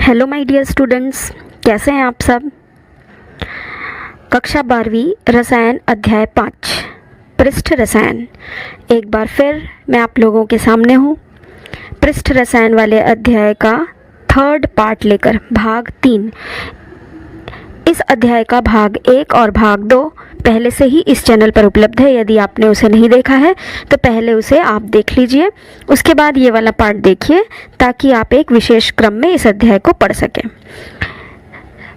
Hello my dear students, कैसे हैं आप सब। कक्षा 12वीं रसायन अध्याय 5 पृष्ठ रसायन। एक बार फिर मैं आप लोगों के सामने हूँ पृष्ठ रसायन वाले अध्याय का थर्ड पार्ट लेकर भाग 3। इस अध्याय का भाग 1 और भाग 2 पहले से ही इस चैनल पर उपलब्ध है। यदि आपने उसे नहीं देखा है तो पहले उसे आप देख लीजिए, उसके बाद ये वाला पार्ट देखिए ताकि आप एक विशेष क्रम में इस अध्याय को पढ़ सकें।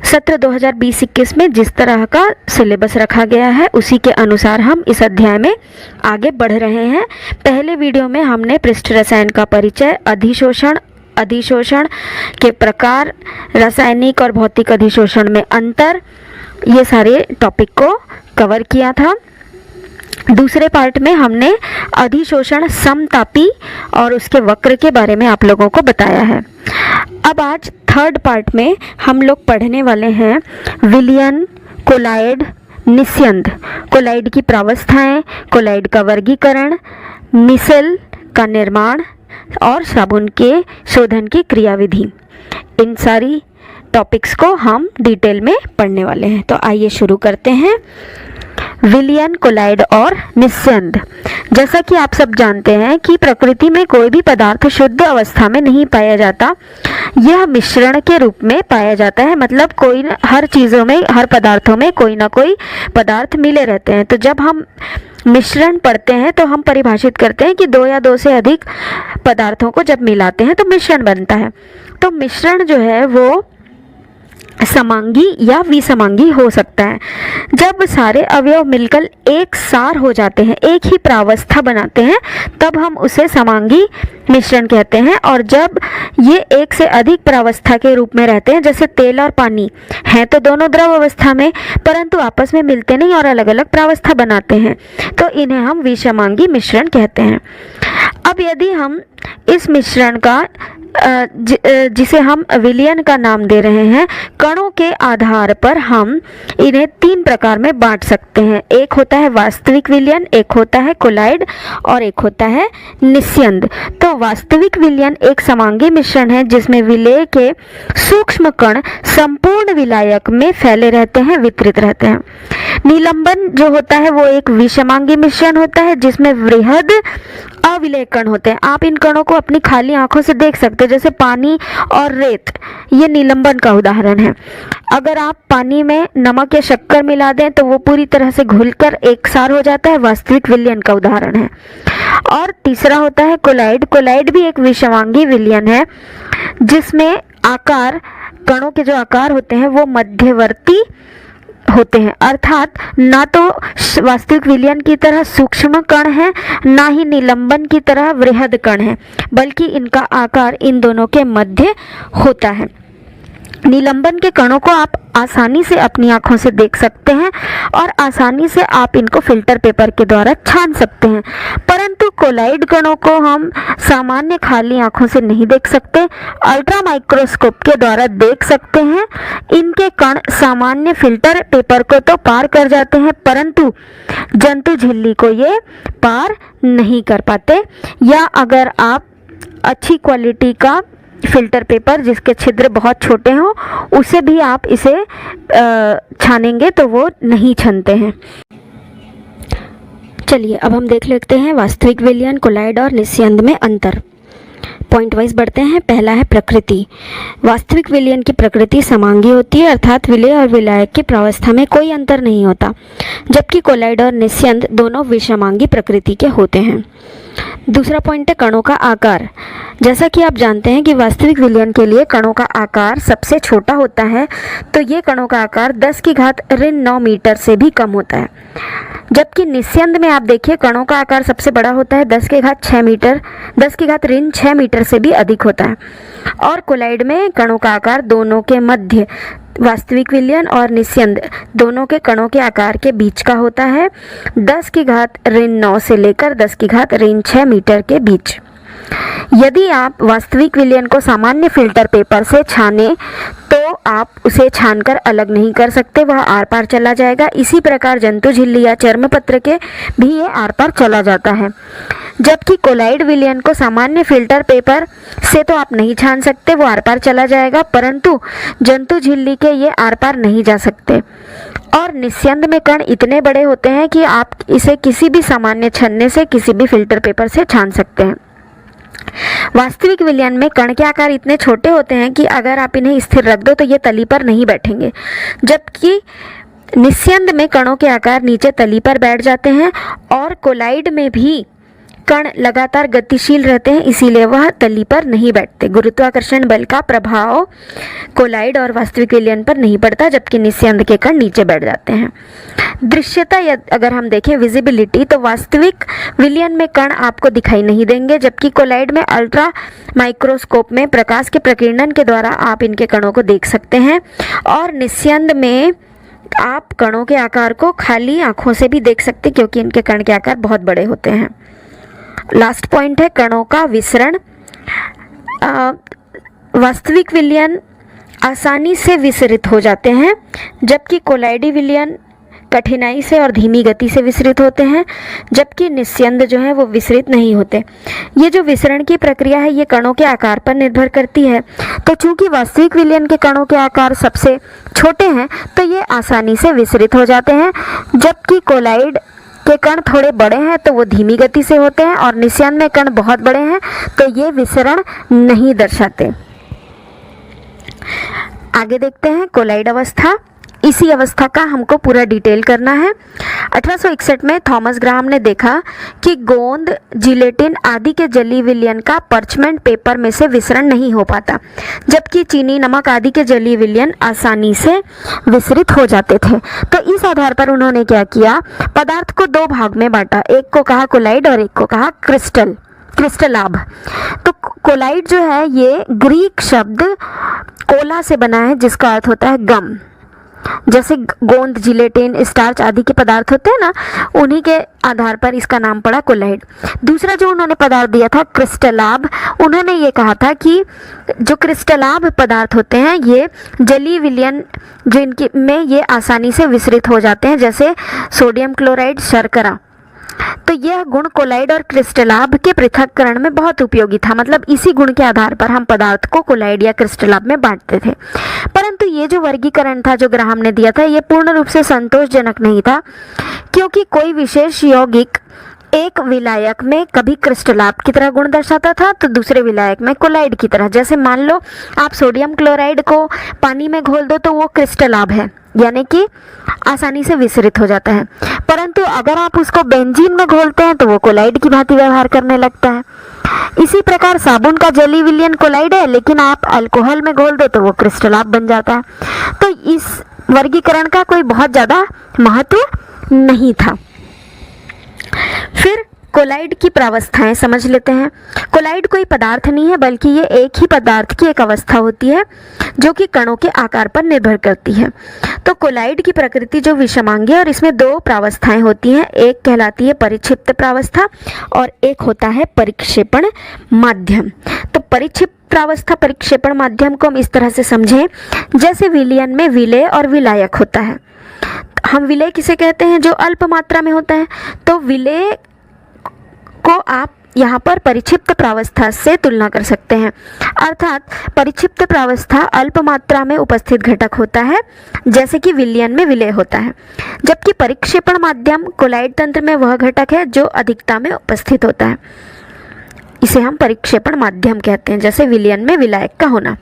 सत्र 2020-21 में जिस तरह का सिलेबस रखा गया है उसी के अनुसार हम इस अध्याय में आगे बढ़ रहे हैं। पहले वीडियो में हमने पृष्ठ रसायन का परिचय, अधिशोषण के प्रकार, रासायनिक और भौतिक अधिशोषण में अंतर, ये सारे टॉपिक को कवर किया था। दूसरे पार्ट में हमने अधिशोषण समतापी और उसके वक्र के बारे में आप लोगों को बताया है। अब आज थर्ड पार्ट में हम लोग पढ़ने वाले हैं विलयन, कोलाइड, निस्यंद, कोलाइड की प्रावस्थाएं, कोलाइड का वर्गीकरण, मिसल का निर्माण और साबुन के शोधन की क्रियाविधि। इन सारी टॉपिक्स को हम डिटेल में पढ़ने वाले हैं। तो आइए शुरू करते हैं। विलयन, कोलाइड और निस्यंद। जैसा कि आप सब जानते हैं कि प्रकृति में कोई भी पदार्थ शुद्ध अवस्था में नहीं पाया जाता, यह मिश्रण के रूप में पाया जाता है। मतलब हर चीज़ों में, हर पदार्थों में कोई ना कोई पदार्थ मिले रहते हैं। तो जब हम मिश्रण पढ़ते हैं तो हम परिभाषित करते हैं कि 2 या 2 से अधिक पदार्थों को जब मिलाते हैं तो मिश्रण बनता है। तो मिश्रण जो है वो समांगी या विसमांगी हो सकता है। जब सारे अवयव मिलकर एक सार हो जाते हैं, एक ही प्रावस्था बनाते हैं, तब हम उसे समांगी मिश्रण कहते हैं। और जब ये एक से अधिक प्रावस्था के रूप में रहते हैं, जैसे तेल और पानी हैं तो दोनों द्रव अवस्था में, परंतु आपस में मिलते नहीं और अलग अलग प्रावस्था बनाते हैं, तो इन्हें हम विसमांगी मिश्रण कहते हैं। अब यदि हम इस मिश्रण का जिसे हम विलयन का नाम दे रहे हैं, कणों के आधार पर हम इन्हें 3 प्रकार में बांट सकते हैं। एक होता है वास्तविक विलयन, एक होता है कोलाइड और एक होता है निस्यंद। तो वास्तविक विलयन एक समांगी मिश्रण है जिसमें विलेय के सूक्ष्म कण संपूर्ण विलायक में फैले रहते हैं, वितरित रहते हैं। निलंबन जो होता है वो एक विषमांगी मिश्रण होता है जिसमें वृहद अविलेय कण होते हैं। आप इन कणों को अपनी खाली आंखों से देख सकते हैं, जैसे पानी और रेत, ये निलंबन का उदाहरण है। अगर आप पानी में नमक या शक्कर मिला दें तो वो पूरी तरह से घुलकर एक सार हो जाता है, वास्तविक विलयन का उदाहरण है। और तीसरा होता है कोलाइड। कोलाइड भी एक विषमांगी विलयन है जिसमें आकार, कणों के जो आकार होते हैं वो मध्यवर्ती होते हैं, अर्थात ना तो वास्तविक विलयन की तरह सूक्ष्म कण है, ना ही निलंबन की तरह वृहद कण है, बल्कि इनका आकार इन दोनों के मध्य होता है। निलंबन के कणों को आप आसानी से अपनी आंखों से देख सकते हैं और आसानी से आप इनको फिल्टर पेपर के द्वारा छान सकते हैं, परंतु कोलाइड कणों को हम सामान्य खाली आंखों से नहीं देख सकते, अल्ट्रा माइक्रोस्कोप के द्वारा देख सकते हैं। इनके कण सामान्य फिल्टर पेपर को तो पार कर जाते हैं, परंतु जंतु झिल्ली को ये पार नहीं कर पाते। या अगर आप अच्छी क्वालिटी का फिल्टर पेपर जिसके छिद्र बहुत छोटे हों, उसे भी आप इसे छानेंगे तो वो नहीं छनते हैं। चलिए अब हम देख लेते हैं वास्तविक विलयन, कोलाइड और निस्यंद में अंतर। पॉइंट वाइज बढ़ते हैं। पहला है प्रकृति। वास्तविक विलयन की प्रकृति समांगी होती है, अर्थात विलेय और विलायक की प्रावस्था में कोई अंतर नहीं होता, जबकि कोलाइड और निस्यंद दोनों विषमांगी प्रकृति के होते हैं। दूसरा पॉइंट है कणों का आकार। जैसा कि आप जानते हैं कि वास्तविक विलयन के लिए कणों का आकार सबसे छोटा होता है, तो ये कणों का आकार 10⁻9 मीटर से भी कम होता है, जबकि निस्यंद में आप देखिए कणों का आकार सबसे बड़ा होता है, 10⁻6 मीटर, 10⁻6 मीटर से भी अधिक होता है। और कोलाइड में कणों का आकार दोनों के मध्य, वास्तविक विलयन और निस्यंद दोनों के कणों के आकार के बीच का होता है, 10⁻9 से लेकर 10⁻6 मीटर के बीच। यदि आप वास्तविक विलयन को सामान्य फिल्टर पेपर से छाने तो आप उसे छानकर अलग नहीं कर सकते, वह आर पार चला जाएगा। इसी प्रकार जंतु झिल्ली या चर्म पत्र के भी ये आर पार चला जाता है। जबकि कोलाइड विलयन को सामान्य फिल्टर पेपर से तो आप नहीं छान सकते, वो आर पार चला जाएगा, परंतु जंतु झिल्ली के ये आर पार नहीं जा सकते। और निस्यंद में कण इतने बड़े होते हैं कि आप इसे किसी भी सामान्य छन्ने से, किसी भी फिल्टर पेपर से छान सकते हैं। वास्तविक विलयन में कण के आकार इतने छोटे होते हैं कि अगर आप इन्हें स्थिर रख दो तो ये तली पर नहीं बैठेंगे, जबकि निस्यंद में कणों के आकार नीचे तली पर बैठ जाते हैं। और कोलाइड में भी कण लगातार गतिशील रहते हैं, इसीलिए वह तली पर नहीं बैठते। गुरुत्वाकर्षण बल का प्रभाव कोलाइड और वास्तविक विलयन पर नहीं पड़ता, जबकि निस्यंद के कण नीचे बैठ जाते हैं। दृश्यता अगर हम देखें विजिबिलिटी, तो वास्तविक विलयन में कण आपको दिखाई नहीं देंगे, जबकि कोलाइड में अल्ट्रा माइक्रोस्कोप में प्रकाश के प्रकीर्णन के द्वारा आप इनके कणों को देख सकते हैं। और निस्यंद में आप कणों के आकार को खाली आंखों से भी देख सकते, क्योंकि इनके कण के आकार बहुत बड़े होते हैं। लास्ट पॉइंट है कणों का विसरण। वास्तविक विलयन आसानी से विसरित हो जाते हैं, जबकि कोलाइडी विलयन कठिनाई से और धीमी गति से विसरित होते हैं, जबकि निस्यंद जो है वो विसरित नहीं होते। ये जो विसरण की प्रक्रिया है ये कणों के आकार पर निर्भर करती है। तो चूंकि वास्तविक विलयन के कणों के आकार सबसे छोटे हैं तो ये आसानी से विसरित हो जाते हैं, जबकि कोलाइड के कण थोड़े बड़े हैं तो वो धीमी गति से होते हैं, और निस्यंद में कण बहुत बड़े हैं तो ये विसरण नहीं दर्शाते। आगे देखते हैं कोलाइड अवस्था। इसी अवस्था का हमको पूरा डिटेल करना है। 1861 में थॉमस ग्राहम ने देखा कि गोंद, जिलेटिन आदि के जलीय विलयन का पर्चमेंट पेपर में से विसरण नहीं हो पाता, जबकि चीनी, नमक आदि के जलीय विलयन आसानी से विसरित हो जाते थे। तो इस आधार पर उन्होंने क्या किया, पदार्थ को दो भाग में बांटा, एक को कहा कोलाइड और एक को कहा क्रिस्टलाभ। तो कोलाइड जो है ये ग्रीक शब्द कोला से बना है, जिसका अर्थ होता है गम। जैसे गोंद, जिलेटिन, स्टार्च आदि के पदार्थ होते हैं ना, उन्हीं के आधार पर इसका नाम पड़ा कोलाइड। दूसरा जो उन्होंने पदार्थ दिया था क्रिस्टलाभ, उन्होंने ये कहा था कि जो क्रिस्टलाभ पदार्थ होते हैं ये जलीय विलयन जो इनके में ये आसानी से विसरित हो जाते हैं, जैसे सोडियम क्लोराइड, शर्करा। तो यह गुण कोलाइड और क्रिस्टलाभ के पृथक्करण में बहुत उपयोगी था। मतलब इसी गुण के आधार पर हम पदार्थ को कोलाइड या क्रिस्टलाभ में बांटते थे। परंतु ये जो वर्गीकरण था जो ग्राहम ने दिया था ये पूर्ण रूप से संतोषजनक नहीं था, क्योंकि कोई विशेष यौगिक एक विलायक में कभी क्रिस्टलाभ की तरह गुण दर्शाता था तो दूसरे विलायक में कोलाइड की तरह। जैसे मान लो आप सोडियम क्लोराइड को पानी में घोल दो तो वो क्रिस्टलाभ है, यानी कि आसानी से विसरित हो जाता है, परंतु अगर आप उसको बेंजीन में घोलते हैं तो वो कोलाइड की भांति व्यवहार करने लगता है। इसी प्रकार साबुन का जलीय विलयन कोलाइड है, लेकिन आप अल्कोहल में घोल दो तो वो क्रिस्टलाभ बन जाता है। तो इस वर्गीकरण का कोई बहुत ज़्यादा महत्व नहीं था। फिर कोलाइड की प्रावस्थाएं समझ लेते हैं। कोलाइड कोई पदार्थ नहीं है, बल्कि ये एक ही पदार्थ की एक अवस्था होती है जो कि कणों के आकार पर निर्भर करती है। तो कोलाइड की प्रकृति जो विषमांगी है और इसमें दो प्रावस्थाएं होती हैं, एक कहलाती है परिक्षिप्त प्रावस्था और एक होता है परिक्षेपण माध्यम। तो परिक्षिप्त प्रावस्था, परिक्षेपण माध्यम को हम इस तरह से समझें जैसे विलयन में विलेय और विलायक होता है। हम विलेय किसे कहते हैं, जो अल्प मात्रा में होता है। तो विलेय को आप यहाँ पर परिक्षिप्त प्रावस्था से तुलना कर सकते हैं, अर्थात परिक्षिप्त प्रावस्था अल्प मात्रा में उपस्थित घटक होता है, जैसे कि विलयन में विलेय होता है, जबकि परिक्षेपण माध्यम कोलाइड तंत्र में वह घटक है जो अधिकता में उपस्थित होता है। इसे हम परिक्षेपण माध्यम कहते हैं, जैसे विलयन में विलायक का होना।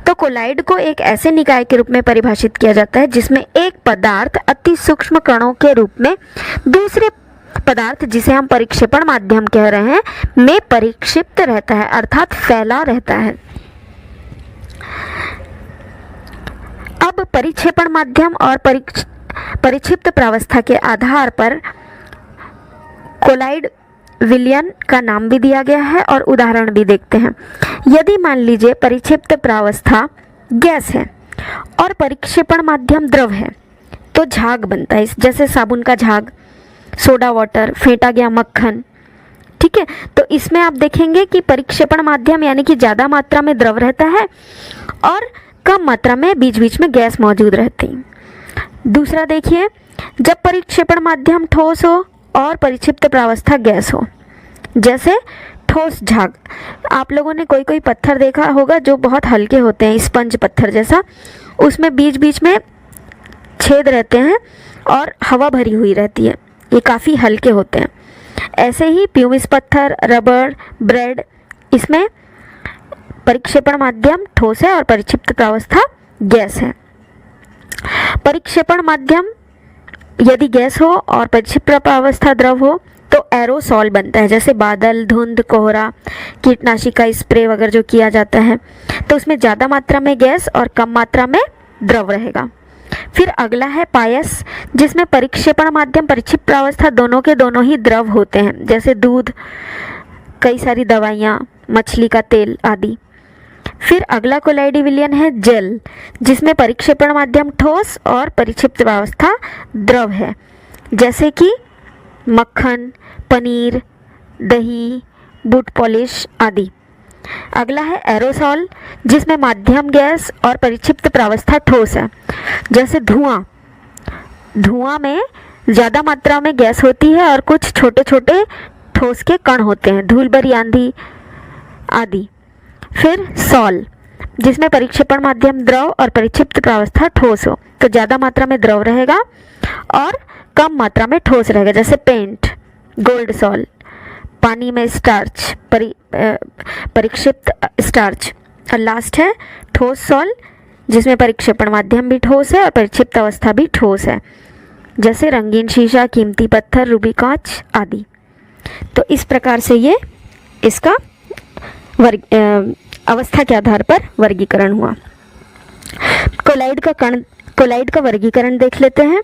तो कोलाइड को एक ऐसे निकाय के रूप में परिभाषित किया जाता है जिसमें एक पदार्थ अति सूक्ष्म कणों के रूप में दूसरे पदार्थ, जिसे हम परिक्षेपण माध्यम कह रहे हैं, में परिक्षिप्त रहता है, अर्थात फैला रहता है। अब परिक्षेपण माध्यम और परिक्षिप्त प्रावस्था के आधार पर कोलाइड विलयन का नाम भी दिया गया है और उदाहरण भी देखते हैं। यदि मान लीजिए परिक्षिप्त प्रावस्था गैस है और परिक्षेपण माध्यम द्रव है तो झाग बनता है, जैसे साबुन का झाग, सोडा वाटर, फेंटा गया मक्खन, ठीक है, तो इसमें आप देखेंगे कि परिक्षेपण माध्यम यानी कि ज़्यादा मात्रा में द्रव रहता है और कम मात्रा में बीच बीच में गैस मौजूद रहती है। दूसरा देखिए, जब परिक्षेपण माध्यम ठोस हो और परिक्षिप्त प्रावस्था गैस हो, जैसे ठोस झाग, आप लोगों ने कोई कोई पत्थर देखा होगा जो बहुत हल्के होते हैं, स्पंज पत्थर जैसा, उसमें बीच बीच में छेद रहते हैं और हवा भरी हुई रहती है, ये काफ़ी हल्के होते हैं। ऐसे ही प्यूमिस पत्थर, रबर, ब्रेड, इसमें परिक्षेपण माध्यम ठोस है और परिक्षिप्त प्रावस्था गैस है। परिक्षेपण माध्यम यदि गैस हो और परिक्षिप्त प्रावस्था द्रव हो तो एरोसॉल बनता है, जैसे बादल, धुंध, कोहरा, कीटनाशी का स्प्रे वगैरह जो किया जाता है, तो उसमें ज़्यादा मात्रा में गैस और कम मात्रा में द्रव रहेगा। फिर अगला है पायस, जिसमें परिक्षेपण माध्यम परिक्षिप्त प्रावस्था दोनों के दोनों ही द्रव होते हैं, जैसे दूध, कई सारी दवाइयाँ, मछली का तेल आदि। फिर अगला कोलाइडी विलयन है जेल, जिसमें परिक्षेपण माध्यम ठोस और परिक्षिप्त प्रावस्था द्रव है, जैसे कि मक्खन, पनीर, दही, बूट पॉलिश आदि। अगला है एरोसॉल, जिसमें माध्यम गैस और परिक्षिप्त प्रावस्था ठोस है, जैसे धुआं। धुआं में ज़्यादा मात्रा में गैस होती है और कुछ छोटे छोटे ठोस के कण होते हैं, धूल भरी आंधी आदि। फिर सॉल, जिसमें परिक्षेपण माध्यम द्रव और परिक्षिप्त प्रावस्था ठोस हो, तो ज़्यादा मात्रा में द्रव रहेगा और कम मात्रा में ठोस रहेगा, जैसे पेंट, गोल्ड सॉल, पानी में स्टार्च, परिक्षिप्त स्टार्च। और लास्ट है ठोस सॉल, जिसमें परिक्षेपण माध्यम भी ठोस है और परिक्षिप्त अवस्था भी ठोस है, जैसे रंगीन शीशा, कीमती पत्थर, रूबी कांच आदि। तो इस प्रकार से ये इसका अवस्था के आधार पर वर्गीकरण हुआ। कोलाइड का वर्गीकरण देख लेते हैं।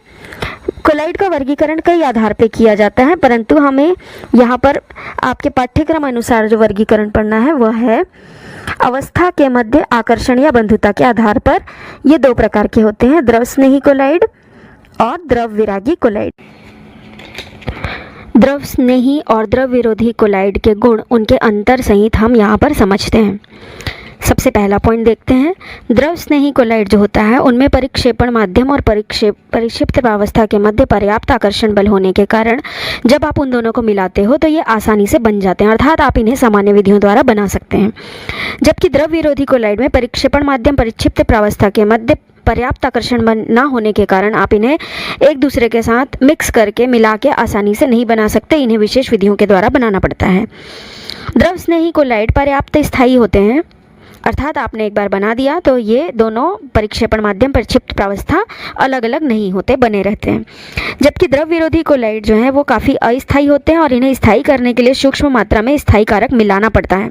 कोलाइड का वर्गीकरण कई आधार पर किया जाता है, परंतु हमें यहाँ पर आपके पाठ्यक्रम अनुसार जो वर्गीकरण पढ़ना है वह है अवस्था के मध्य आकर्षण या बंधुता के आधार पर। ये दो प्रकार के होते हैं, द्रव स्नेही कोलाइड और द्रव विरागी कोलाइड। द्रव स्नेही और द्रव विरोधी कोलाइड के गुण, उनके अंतर सहित हम यहाँ पर समझते हैं। सबसे पहला पॉइंट देखते हैं, द्रव स्नेही कोलाइड जो होता है उनमें परिक्षेपण माध्यम और परिक्षिप्त प्रावस्था के मध्य पर्याप्त आकर्षण बल होने के कारण जब आप उन दोनों को मिलाते हो तो ये आसानी से बन जाते हैं, अर्थात आप इन्हें सामान्य विधियों द्वारा बना सकते हैं। जबकि द्रव विरोधी कोलाइड में परिक्षेपण माध्यम परिक्षिप्त प्रावस्था के मध्य पर्याप्त आकर्षण बल न होने के कारण आप इन्हें एक दूसरे के साथ मिक्स करके मिला के आसानी से नहीं बना सकते, इन्हें विशेष विधियों के द्वारा बनाना पड़ता है। द्रव स्नेही कोलाइड पर्याप्त स्थायी होते हैं, अर्थात आपने एक बार बना दिया तो ये दोनों परिक्षेपण माध्यम परिक्षिप्त प्रावस्था अलग अलग नहीं होते, बने रहते हैं। जबकि द्रव विरोधी कोलाइड जो है वो काफ़ी अस्थायी होते हैं और इन्हें स्थायी करने के लिए सूक्ष्म मात्रा में स्थायी कारक मिलाना पड़ता है।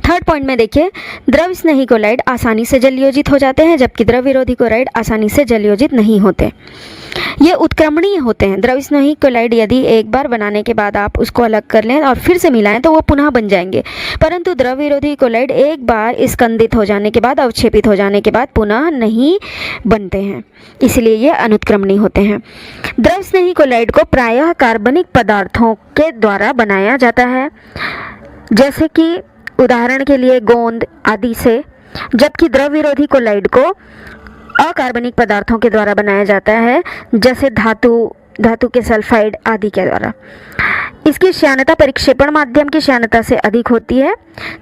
थर्ड पॉइंट में देखिए, द्रव स्नेही कोलाइड आसानी से जलयोजित हो जाते हैं, जबकि द्रव विरोधी कोलाइड आसानी से जलयोजित नहीं होते। ये उत्क्रमणीय होते हैं। द्रव स्नेही कोलाइड यदि एक बार बनाने के बाद आप उसको अलग कर लें और फिर से मिलाएं तो वो पुनः बन जाएंगे, परंतु द्रव विरोधी कोलाइड एक बार स्कंदित हो जाने के बाद, अवक्षेपित हो जाने के बाद पुनः नहीं बनते हैं, इसलिए ये अनुत्क्रमणीय होते हैं। द्रव स्नेही कोलाइड को प्रायः कार्बनिक पदार्थों के द्वारा बनाया जाता है, जैसे कि उदाहरण के लिए गोंद आदि से, जबकि द्रव विरोधी कोलाइड को अकार्बनिक पदार्थों के द्वारा बनाया जाता है, जैसे धातु के सल्फाइड आदि के द्वारा। इसकी श्यानता परिक्षेपण माध्यम की श्यानता से अधिक होती है,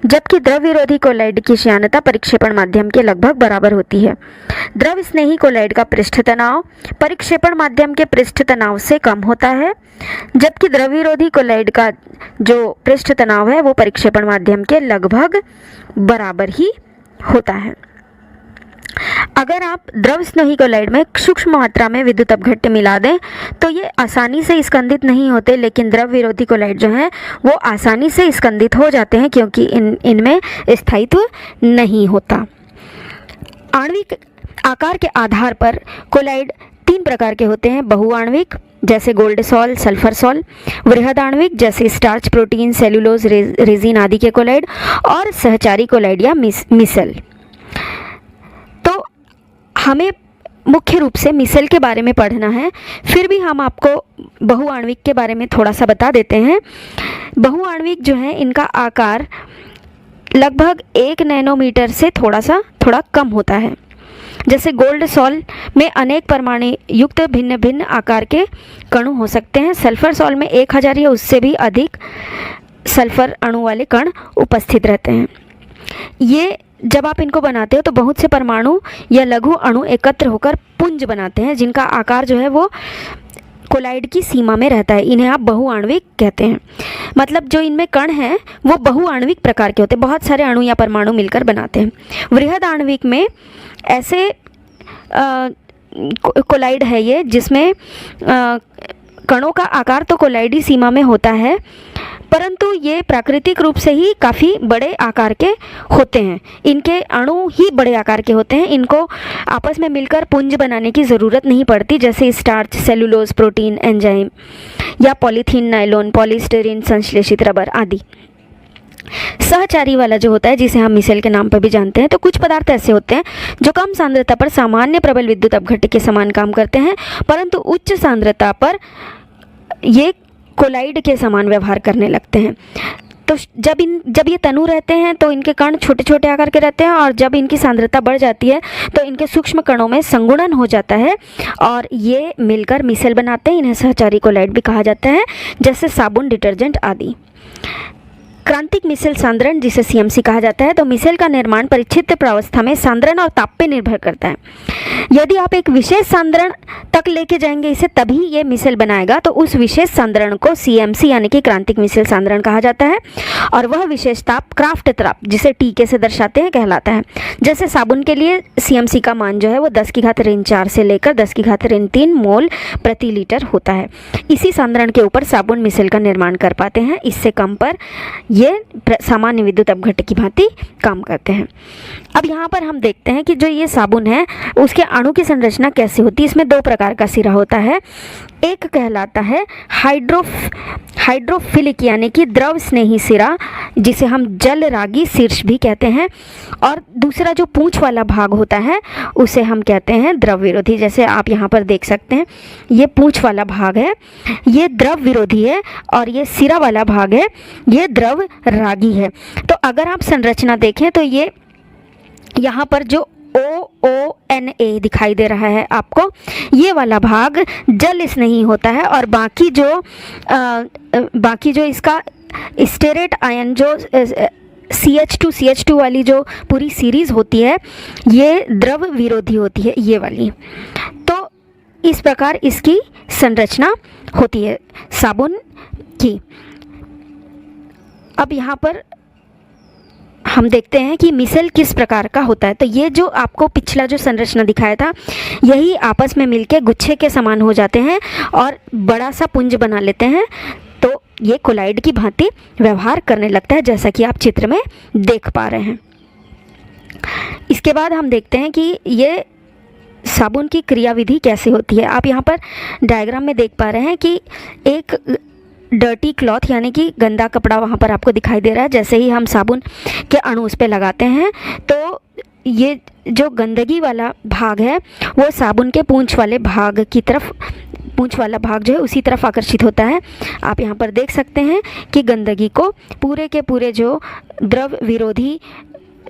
जबकि द्रव विरोधी कोलाइड की श्यानता परिक्षेपण माध्यम के लगभग बराबर होती है। द्रव स्नेही कोलाइड का पृष्ठ तनाव परिक्षेपण माध्यम के पृष्ठ तनाव से कम होता है, जबकि द्रव विरोधी कोलाइड का जो पृष्ठ तनाव है वो परिक्षेपण माध्यम के लगभग बराबर ही होता है। अगर आप द्रव स्नेही कोलाइड में सूक्ष्म मात्रा में विद्युत अपघट्य मिला दें तो ये आसानी से स्कंदित नहीं होते, लेकिन द्रव विरोधी कोलाइड जो हैं वो आसानी से स्कंदित हो जाते हैं क्योंकि इनमें स्थायित्व नहीं होता। आणविक आकार के आधार पर कोलाइड तीन प्रकार के होते हैं, बहुआण्विक जैसे गोल्ड सॉल, सल्फर सॉल, वृहदाण्विक जैसे स्टार्च, प्रोटीन, सेलुलोज, रेजिन आदि के कोलाइड, और सहचारी कोलाइड या मिसल। तो हमें मुख्य रूप से मिसेल के बारे में पढ़ना है, फिर भी हम आपको बहुआण्विक के बारे में थोड़ा सा बता देते हैं। बहुआण्विक जो है इनका आकार लगभग 1 नैनोमीटर से थोड़ा कम होता है। जैसे गोल्ड सॉल्ट में अनेक परमाणु युक्त भिन्न भिन्न आकार के कणु हो सकते हैं। सल्फर सॉल्ट में 1000 या उससे भी अधिक सल्फर अणु वाले कण उपस्थित रहते हैं। ये जब आप इनको बनाते हो तो बहुत से परमाणु या लघु अणु एकत्र होकर पुंज बनाते हैं, जिनका आकार जो है वो कोलाइड की सीमा में रहता है। इन्हें आप बहुआण्विक कहते हैं। मतलब जो इनमें कण हैं वो बहुआण्विक प्रकार के होते हैं, बहुत सारे अणु या परमाणु मिलकर बनाते हैं। वृहद आणविक में ऐसे कोलाइड है ये, जिसमें कणों का आकार तो कोलाइडी सीमा में होता है, परंतु ये प्राकृतिक रूप से ही काफ़ी बड़े आकार के होते हैं। इनके अणु ही बड़े आकार के होते हैं। इनको आपस में मिलकर पुंज बनाने की ज़रूरत नहीं पड़ती, जैसे स्टार्च, सेलुलोज, प्रोटीन, एंजाइम या पॉलीथीन, नायलॉन, पॉलीस्टीरीन, संश्लेषित रबर आदि। सहचारी वाला जो होता है, जिसे हम मिसेल के नाम पर भी जानते हैं, तो कुछ पदार्थ ऐसे होते हैं जो कम सांद्रता पर सामान्य प्रबल विद्युत अपघट्य के समान काम करते हैं, परंतु उच्च सांद्रता पर ये कोलाइड के समान व्यवहार करने लगते हैं। तो जब ये तनु रहते हैं तो इनके कण छोटे छोटे आकार के रहते हैं, और जब इनकी सांद्रता बढ़ जाती है तो इनके सूक्ष्म कणों में संगुणन हो जाता है और ये मिलकर मिसेल बनाते हैं। इन्हें सहचारी कोलाइड भी कहा जाता है, जैसे साबुन, डिटर्जेंट आदि। क्रांतिक मिसेल सांद्रण, जिसे सीएमसी कहा जाता है, तो मिसेल का निर्माण परिच्छिद्र प्रावस्था में सांद्रण और ताप पे निर्भर करता है। यदि आप एक विशेष सांद्रण तक लेके जाएंगे इसे, तभी ये मिसेल बनाएगा, तो उस विशेष सांद्रण को सीएमसी यानी कि क्रांतिक मिसेल सांद्रण कहा जाता है। और वह विशेष ताप क्राफ्ट ताप, जिसे टीके से दर्शाते हैं, कहलाता है। जैसे साबुन के लिए सीएमसी का मान जो है वो 10⁻⁴ से लेकर 10⁻³ मोल प्रति लीटर होता है। इसी सांद्रण के ऊपर साबुन मिसेल का निर्माण कर पाते हैं। इससे कम पर ये सामान्य विद्युत अपघट्य की भांति काम करते हैं। अब यहाँ पर हम देखते हैं कि जो ये साबुन है उसके अणु की संरचना कैसे होती है। इसमें 2 प्रकार का सिरा होता है। एक कहलाता है हाइड्रोफिलिक यानी कि द्रव स्नेही सिरा, जिसे हम जल रागी शीर्ष भी कहते हैं, और दूसरा जो पूंछ वाला भाग होता है उसे हम कहते हैं द्रव विरोधी। जैसे आप यहाँ पर देख सकते हैं, ये पूंछ वाला भाग है, ये द्रव विरोधी है, और ये सिरा वाला भाग है, ये द्रव रागी है। तो अगर आप संरचना देखें तो ये यहाँ पर जो OONA दिखाई दे रहा है आपको, ये वाला भाग जल स्नेही होता है, और बाकी जो इसका स्टेरेट आयन जो CH2 वाली जो पूरी सीरीज़ होती है, ये द्रव विरोधी होती है, ये वाली। तो इस प्रकार इसकी संरचना होती है साबुन की। अब यहाँ पर हम देखते हैं कि मिसेल किस प्रकार का होता है। तो ये जो आपको पिछला जो संरचना दिखाया था, यही आपस में मिलके गुच्छे के समान हो जाते हैं और बड़ा सा पुंज बना लेते हैं। तो ये कोलाइड की भांति व्यवहार करने लगता है, जैसा कि आप चित्र में देख पा रहे हैं। इसके बाद हम देखते हैं कि ये साबुन की क्रियाविधि कैसे होती है। आप यहाँ पर डायग्राम में देख पा रहे हैं कि एक डर्टी क्लॉथ यानी कि गंदा कपड़ा वहाँ पर आपको दिखाई दे रहा है। जैसे ही हम साबुन के अणु उस पे लगाते हैं तो ये जो गंदगी वाला भाग है वो साबुन के पूंछ वाले भाग की तरफ, पूंछ वाला भाग जो है उसी तरफ आकर्षित होता है। आप यहाँ पर देख सकते हैं कि गंदगी को पूरे के पूरे जो द्रव विरोधी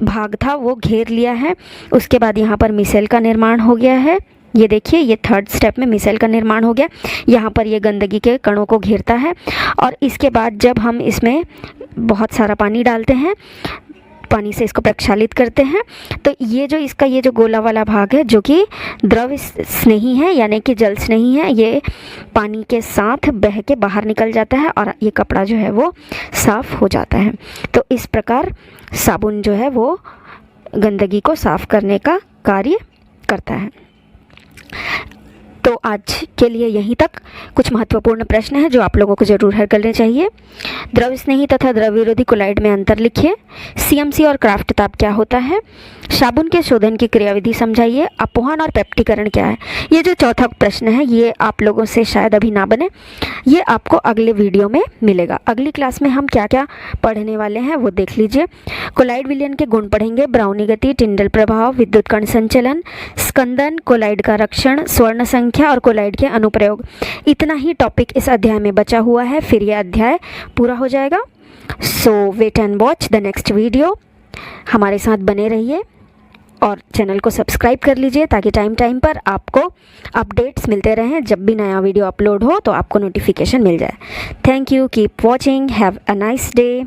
भाग था वो घेर लिया है। उसके बाद यहाँ पर मिसेल का निर्माण हो गया है। ये देखिए, ये 3rd स्टेप में मिसेल का निर्माण हो गया। यहाँ पर ये गंदगी के कणों को घेरता है, और इसके बाद जब हम इसमें बहुत सारा पानी डालते हैं, पानी से इसको प्रक्षालित करते हैं, तो ये जो गोला वाला भाग है जो कि द्रव स्नेही है यानी कि जल स्नेही है, ये पानी के साथ बह के बाहर निकल जाता है और ये कपड़ा जो है वो साफ़ हो जाता है। तो इस प्रकार साबुन जो है वो गंदगी को साफ़ करने का कार्य करता है। तो तो आज के लिए यहीं तक। कुछ महत्वपूर्ण प्रश्न हैं जो आप लोगों को जरूर हल करने चाहिए। द्रव स्नेही तथा द्रव विरोधी कोलाइड में अंतर लिखिए। सीएमसी और क्राफ्ट ताप क्या होता है? साबुन के शोधन की क्रियाविधि समझाइए। अपोहन और पेप्टीकरण क्या है? ये जो चौथा प्रश्न है ये आप लोगों से शायद अभी ना बने, ये आपको अगले वीडियो में मिलेगा। अगली क्लास में हम क्या क्या पढ़ने वाले हैं वो देख लीजिए। कोलाइड विलयन के गुण पढ़ेंगे, ब्राउनी गति, टिंडल प्रभाव, विद्युत कण संचलन, स्कंदन, कोलाइड का रक्षण, स्वर्ण संख्या और कोलाइड के अनुप्रयोग। इतना ही टॉपिक इस अध्याय में बचा हुआ है, फिर यह अध्याय पूरा हो जाएगा। So wait and watch the next video. हमारे साथ बने रहिए और चैनल को सब्सक्राइब कर लीजिए ताकि टाइम टाइम पर आपको अपडेट्स मिलते रहें। जब भी नया वीडियो अपलोड हो तो आपको नोटिफिकेशन मिल जाए। Thank you, keep watching, have a nice day.